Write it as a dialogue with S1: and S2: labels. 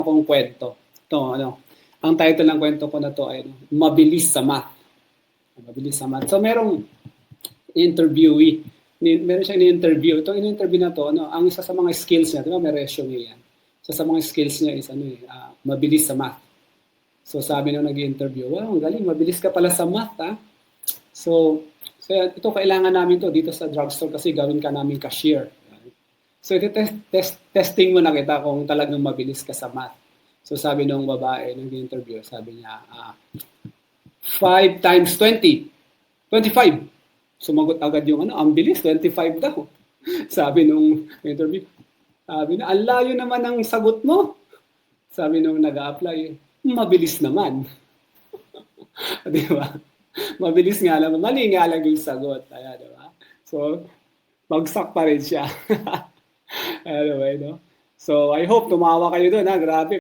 S1: akong kwento. Ito, ang title ng kwento ko na to ay Mabilis sa Math. Mabilis sa Math. So, merong interviewee. Meron siyang in-interview. Itong in-interview na to, ang isa sa mga skills niya, di ba, may resume yan. Isa sa mga skills niya is, mabilis sa math. So, sabi nung nag-interview, wow, ang galing, mabilis ka pala sa math, ha? So ito, kailangan namin to dito sa drugstore kasi gawin ka namin cashier. So, testing mo na kita kung talagang mabilis ka sa math. So, sabi nung babae, nag-interview, sabi niya, 5 times 20, 25. Sumagot agad yung ang bilis, 25 daw. Sabi nung interview, sabi na, ang layo naman ang sagot mo. Sabi nung nag-a-apply, mabilis naman. Di ba? Mabilis nga lang, mali nga lang yung sagot. Ayan, di ba? So, bagsak pa rin siya. Anyway, no? So, I hope tumawa kayo doon, ha? Grabe.